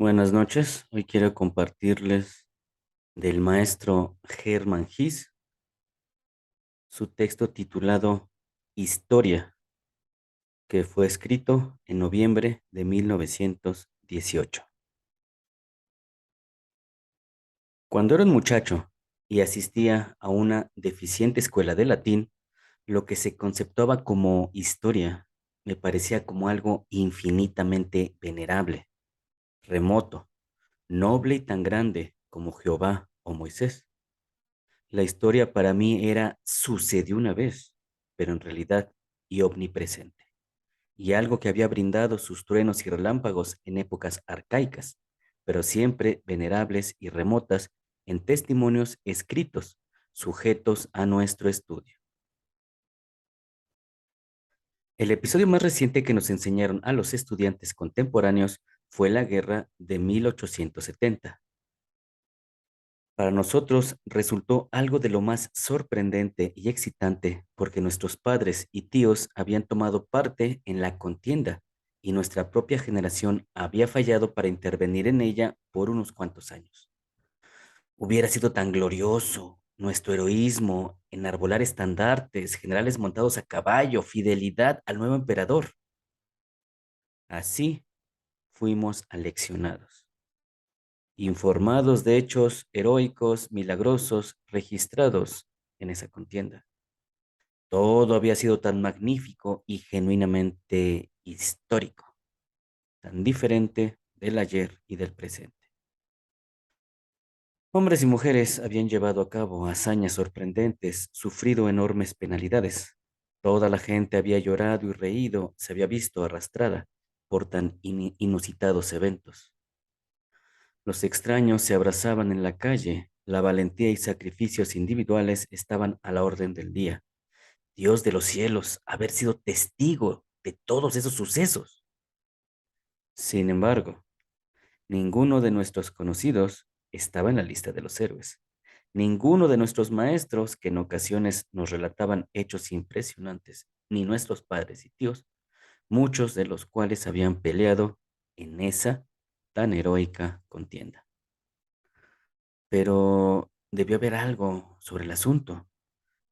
Buenas noches. Hoy quiero compartirles del maestro Hermann Hesse su texto titulado Historia, que fue escrito en noviembre de 1918. Cuando era un muchacho y asistía a una deficiente escuela de latín, lo que se conceptuaba como historia me parecía como algo infinitamente venerable, remoto, noble y tan grande como Jehová o Moisés. La historia para mí era sucedió una vez, pero en realidad y omnipresente, y algo que había brindado sus truenos y relámpagos en épocas arcaicas, pero siempre venerables y remotas en testimonios escritos, sujetos a nuestro estudio. El episodio más reciente que nos enseñaron a los estudiantes contemporáneos fue la guerra de 1870. Para nosotros resultó algo de lo más sorprendente y excitante porque nuestros padres y tíos habían tomado parte en la contienda y nuestra propia generación había fallado para intervenir en ella por unos cuantos años. Hubiera sido tan glorioso nuestro heroísmo, enarbolar estandartes, generales montados a caballo, fidelidad al nuevo emperador. Así fuimos aleccionados, informados de hechos heroicos, milagrosos, registrados en esa contienda. Todo había sido tan magnífico y genuinamente histórico, tan diferente del ayer y del presente. Hombres y mujeres habían llevado a cabo hazañas sorprendentes, sufrido enormes penalidades. Toda la gente había llorado y reído, se había visto arrastrada por tan inusitados eventos. Los extraños se abrazaban en la calle, la valentía y sacrificios individuales estaban a la orden del día. Dios de los cielos, haber sido testigo de todos esos sucesos. Sin embargo, ninguno de nuestros conocidos estaba en la lista de los héroes. Ninguno de nuestros maestros, que en ocasiones nos relataban hechos impresionantes, ni nuestros padres y tíos, muchos de los cuales habían peleado en esa tan heroica contienda. Pero debió haber algo sobre el asunto.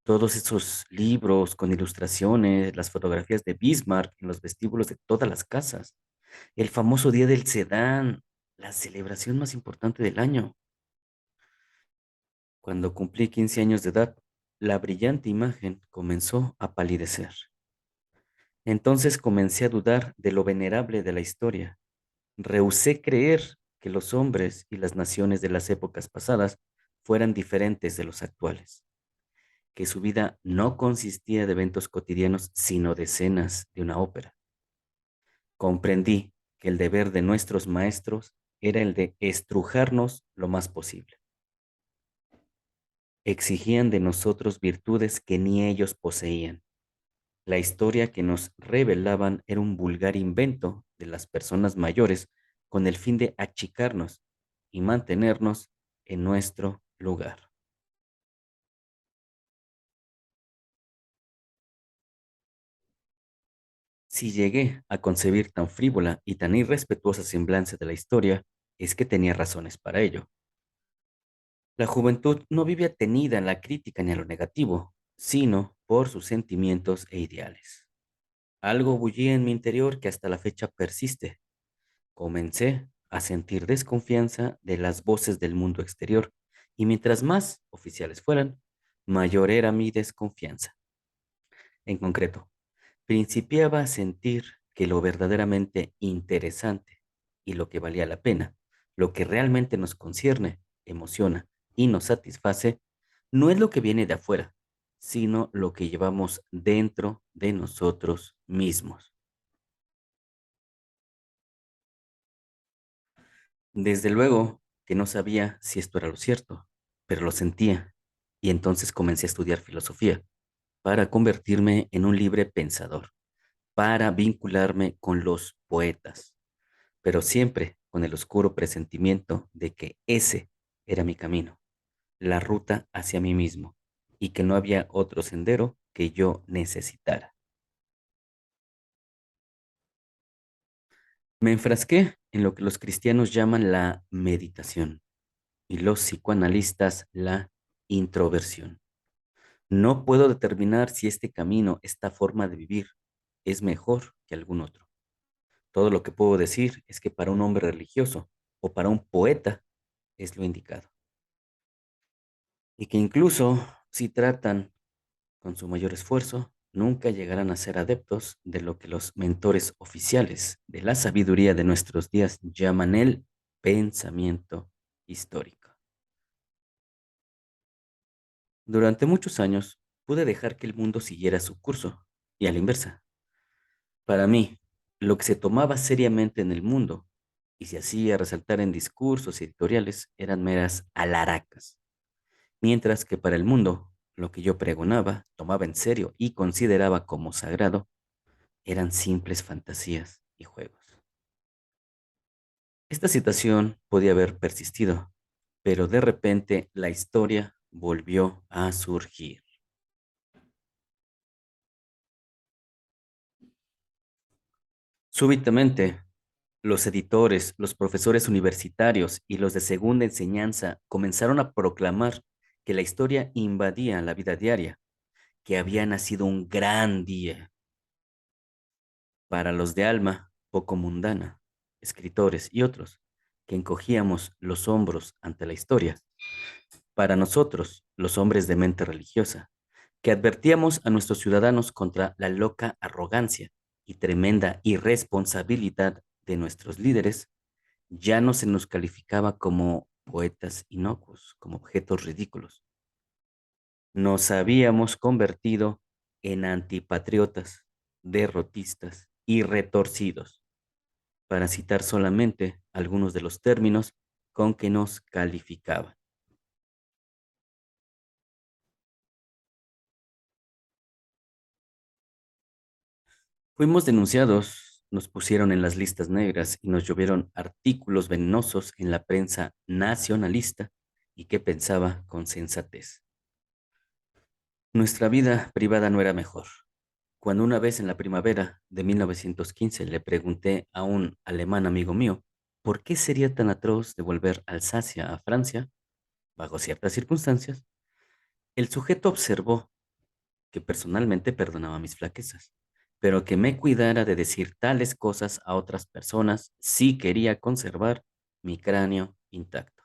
Todos esos libros con ilustraciones, las fotografías de Bismarck en los vestíbulos de todas las casas, el famoso día del Sedán, la celebración más importante del año. Cuando cumplí 15 años de edad, la brillante imagen comenzó a palidecer. Entonces comencé a dudar de lo venerable de la historia. Rehusé creer que los hombres y las naciones de las épocas pasadas fueran diferentes de los actuales, que su vida no consistía de eventos cotidianos, sino de escenas de una ópera. Comprendí que el deber de nuestros maestros era el de estrujarnos lo más posible. Exigían de nosotros virtudes que ni ellos poseían. La historia que nos revelaban era un vulgar invento de las personas mayores con el fin de achicarnos y mantenernos en nuestro lugar. Si llegué a concebir tan frívola y tan irrespetuosa semblanza de la historia, es que tenía razones para ello. La juventud no vive atenida en la crítica ni a lo negativo, sino por sus sentimientos e ideales. Algo bullía en mi interior que hasta la fecha persiste. Comencé a sentir desconfianza de las voces del mundo exterior, y mientras más oficiales fueran, mayor era mi desconfianza. En concreto, principiaba a sentir que lo verdaderamente interesante y lo que valía la pena, lo que realmente nos concierne, emociona y nos satisface, no es lo que viene de afuera, sino lo que llevamos dentro de nosotros mismos. Desde luego que no sabía si esto era lo cierto, pero lo sentía, y entonces comencé a estudiar filosofía para convertirme en un libre pensador, para vincularme con los poetas, pero siempre con el oscuro presentimiento de que ese era mi camino, la ruta hacia mí mismo, y que no había otro sendero que yo necesitara. Me enfrasqué en lo que los cristianos llaman la meditación y los psicoanalistas la introversión. No puedo determinar si este camino, esta forma de vivir, es mejor que algún otro. Todo lo que puedo decir es que para un hombre religioso o para un poeta es lo indicado. Y que incluso si tratan con su mayor esfuerzo, nunca llegarán a ser adeptos de lo que los mentores oficiales de la sabiduría de nuestros días llaman el pensamiento histórico. Durante muchos años pude dejar que el mundo siguiera su curso y a la inversa. Para mí, lo que se tomaba seriamente en el mundo y se hacía resaltar en discursos editoriales eran meras alaracas, mientras que para el mundo, lo que yo pregonaba, tomaba en serio y consideraba como sagrado, eran simples fantasías y juegos. Esta situación podía haber persistido, pero de repente la historia volvió a surgir. Súbitamente, los editores, los profesores universitarios y los de segunda enseñanza comenzaron a proclamar que la historia invadía la vida diaria, que había nacido un gran día para los de alma poco mundana, escritores y otros, que encogíamos los hombros ante la historia. Para nosotros, los hombres de mente religiosa, que advertíamos a nuestros ciudadanos contra la loca arrogancia y tremenda irresponsabilidad de nuestros líderes, ya no se nos calificaba como poetas inocuos, como objetos ridículos. Nos habíamos convertido en antipatriotas, derrotistas y retorcidos, para citar solamente algunos de los términos con que nos calificaban. Fuimos denunciados, nos pusieron en las listas negras y nos llovieron artículos venenosos en la prensa nacionalista y que pensaba con sensatez. Nuestra vida privada no era mejor. Cuando una vez en la primavera de 1915 le pregunté a un alemán amigo mío por qué sería tan atroz devolver Alsacia a Francia bajo ciertas circunstancias, el sujeto observó que personalmente perdonaba mis flaquezas, pero que me cuidara de decir tales cosas a otras personas si quería conservar mi cráneo intacto.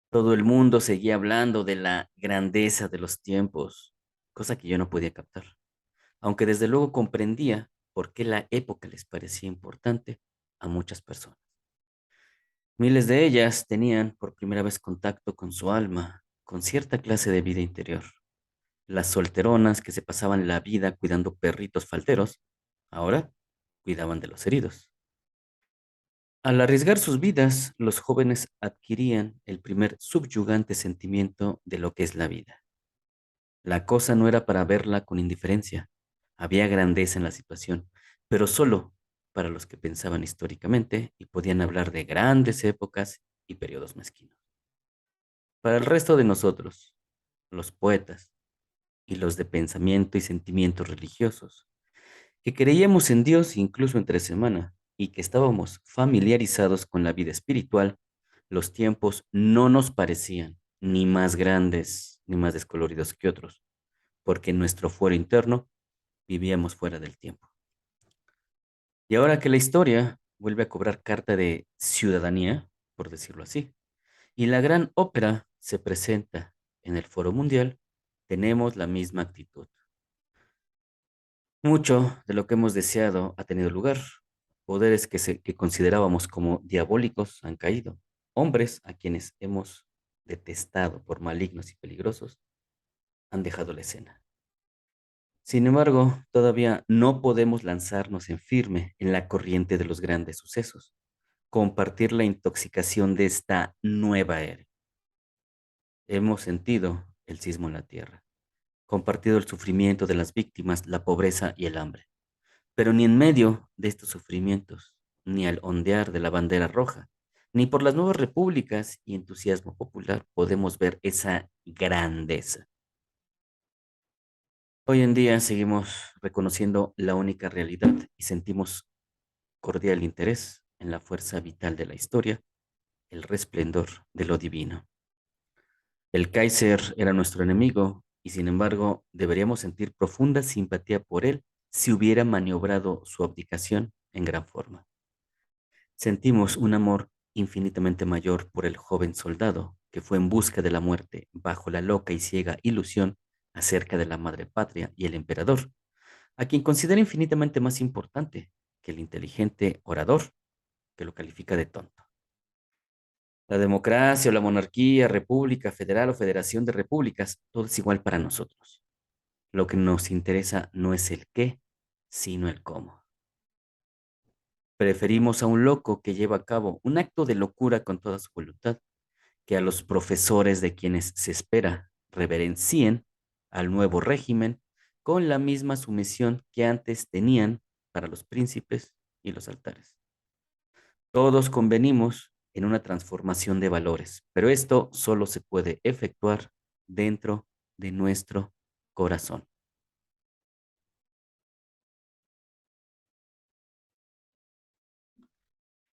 Todo el mundo seguía hablando de la grandeza de los tiempos, cosa que yo no podía captar, aunque desde luego comprendía por qué la época les parecía importante a muchas personas. Miles de ellas tenían por primera vez contacto con su alma, con cierta clase de vida interior. Las solteronas que se pasaban la vida cuidando perritos falteros, ahora cuidaban de los heridos. Al arriesgar sus vidas, los jóvenes adquirían el primer subyugante sentimiento de lo que es la vida. La cosa no era para verla con indiferencia. Había grandeza en la situación, pero solo para los que pensaban históricamente y podían hablar de grandes épocas y periodos mezquinos. Para el resto de nosotros, los poetas y los de pensamiento y sentimientos religiosos, que creíamos en Dios incluso entre semana y que estábamos familiarizados con la vida espiritual, los tiempos no nos parecían ni más grandes ni más descoloridos que otros, porque en nuestro fuero interno vivíamos fuera del tiempo. Y ahora que la historia vuelve a cobrar carta de ciudadanía, por decirlo así, y la gran ópera se presenta en el foro mundial, tenemos la misma actitud. Mucho de lo que hemos deseado ha tenido lugar. Poderes que considerábamos como diabólicos han caído. Hombres a quienes hemos detestado por malignos y peligrosos han dejado la escena. Sin embargo, todavía no podemos lanzarnos en firme en la corriente de los grandes sucesos, compartir la intoxicación de esta nueva era. Hemos sentido el sismo en la tierra, compartido el sufrimiento de las víctimas, la pobreza y el hambre. Pero ni en medio de estos sufrimientos, ni al ondear de la bandera roja, ni por las nuevas repúblicas y entusiasmo popular podemos ver esa grandeza. Hoy en día seguimos reconociendo la única realidad y sentimos cordial interés en la fuerza vital de la historia, el resplendor de lo divino. El Kaiser era nuestro enemigo y sin embargo deberíamos sentir profunda simpatía por él si hubiera maniobrado su abdicación en gran forma. Sentimos un amor infinitamente mayor por el joven soldado que fue en busca de la muerte bajo la loca y ciega ilusión acerca de la madre patria y el emperador, a quien considera infinitamente más importante que el inteligente orador que lo califica de tonto. La democracia o la monarquía, república, federal o federación de repúblicas, todo es igual para nosotros. Lo que nos interesa no es el qué, sino el cómo. Preferimos a un loco que lleva a cabo un acto de locura con toda su voluntad, que a los profesores de quienes se espera reverencien al nuevo régimen con la misma sumisión que antes tenían para los príncipes y los altares. Todos convenimos en una transformación de valores, pero esto solo se puede efectuar dentro de nuestro corazón.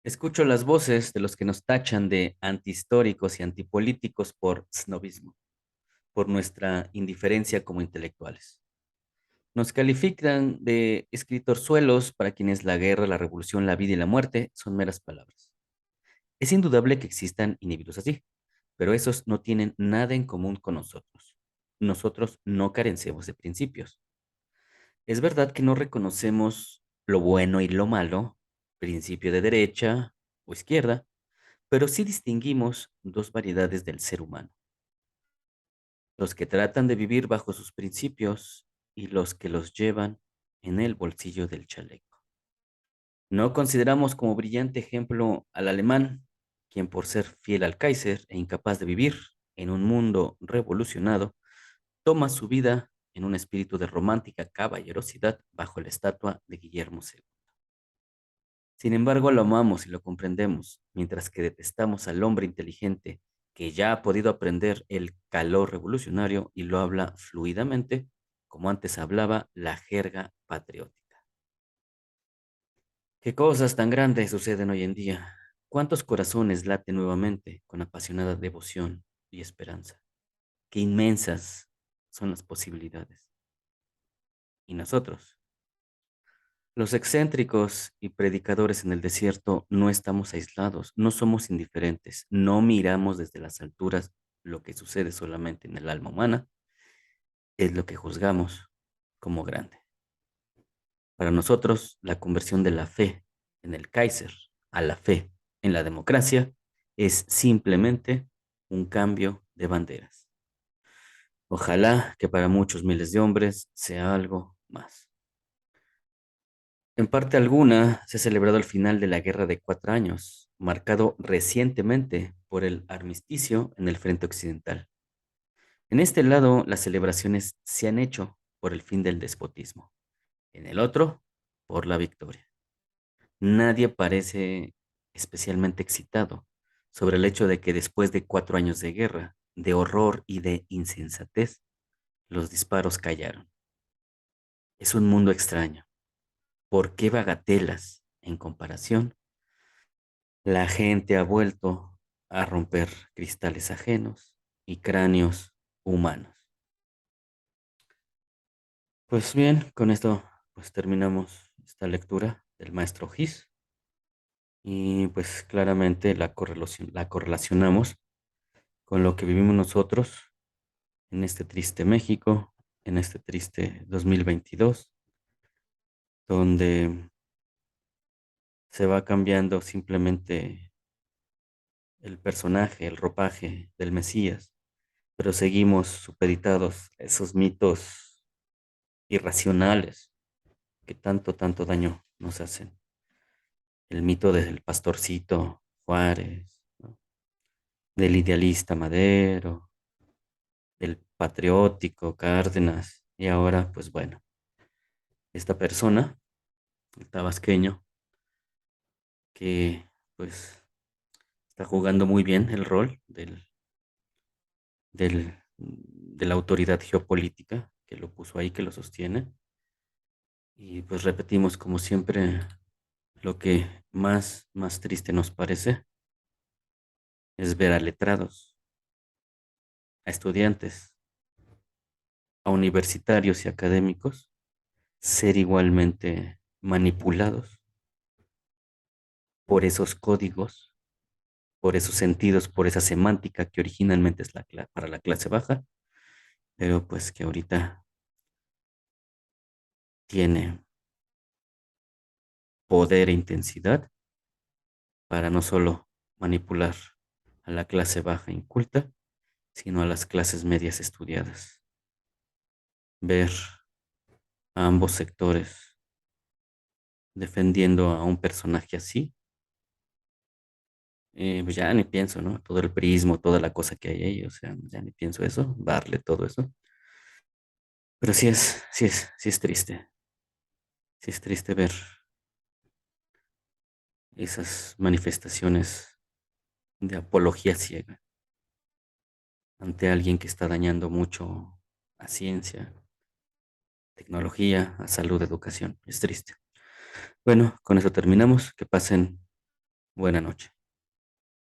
Escucho las voces de los que nos tachan de antihistóricos y antipolíticos por snobismo, por nuestra indiferencia como intelectuales. Nos califican de escritorzuelos para quienes la guerra, la revolución, la vida y la muerte son meras palabras. Es indudable que existan individuos así, pero esos no tienen nada en común con nosotros. Nosotros no carecemos de principios. Es verdad que no reconocemos lo bueno y lo malo, principio de derecha o izquierda, pero sí distinguimos dos variedades del ser humano, los que tratan de vivir bajo sus principios y los que los llevan en el bolsillo del chaleco. No consideramos como brillante ejemplo al alemán, quien por ser fiel al Kaiser e incapaz de vivir en un mundo revolucionado, toma su vida en un espíritu de romántica caballerosidad bajo la estatua de Guillermo II. Sin embargo, lo amamos y lo comprendemos, mientras que detestamos al hombre inteligente que ya ha podido aprender el calor revolucionario y lo habla fluidamente, como antes hablaba la jerga patriótica. ¿Qué cosas tan grandes suceden hoy en día? ¿Cuántos corazones laten nuevamente con apasionada devoción y esperanza? Qué inmensas son las posibilidades. ¿Y nosotros? Los excéntricos y predicadores en el desierto no estamos aislados, no somos indiferentes, no miramos desde las alturas lo que sucede solamente en el alma humana, es lo que juzgamos como grande. Para nosotros, la conversión de la fe en el Kaiser a la fe en la democracia es simplemente un cambio de banderas. Ojalá que para muchos miles de hombres sea algo más. En parte alguna, se ha celebrado el final de la Guerra de 4 años, marcado recientemente por el armisticio en el frente occidental. En este lado, las celebraciones se han hecho por el fin del despotismo, en el otro, por la victoria. Nadie parece especialmente excitado sobre el hecho de que después de 4 años de guerra, de horror y de insensatez, los disparos callaron. Es un mundo extraño. ¿Por qué bagatelas en comparación? La gente ha vuelto a romper cristales ajenos y cráneos humanos. Pues bien, con esto pues terminamos esta lectura del maestro Gis y pues claramente la correlacionamos con lo que vivimos nosotros en este triste México, en este triste 2022, donde se va cambiando simplemente el personaje, el ropaje del Mesías, pero seguimos supeditados a esos mitos irracionales que tanto daño nos hacen. El mito del pastorcito Juárez, ¿no? Del idealista Madero, del patriótico Cárdenas, y ahora, pues bueno, esta persona, el tabasqueño, que pues está jugando muy bien el rol de la autoridad geopolítica que lo puso ahí, que lo sostiene. Y pues repetimos, como siempre, Lo que más triste nos parece es ver a letrados, a estudiantes, a universitarios y académicos ser igualmente manipulados por esos códigos, por esos sentidos, por esa semántica que originalmente es para la clase baja, pero pues que ahorita tiene poder e intensidad para no solo manipular a la clase baja inculta, sino a las clases medias estudiadas. Ver a ambos sectores defendiendo a un personaje así, pues ya ni pienso, ¿no? Todo el prismo, toda la cosa que hay ahí, o sea, ya ni pienso eso, darle todo eso. Pero sí es triste ver esas manifestaciones de apología ciega ante alguien que está dañando mucho a ciencia, tecnología, a salud, educación. Es triste. Bueno, con eso terminamos. Que pasen buena noche.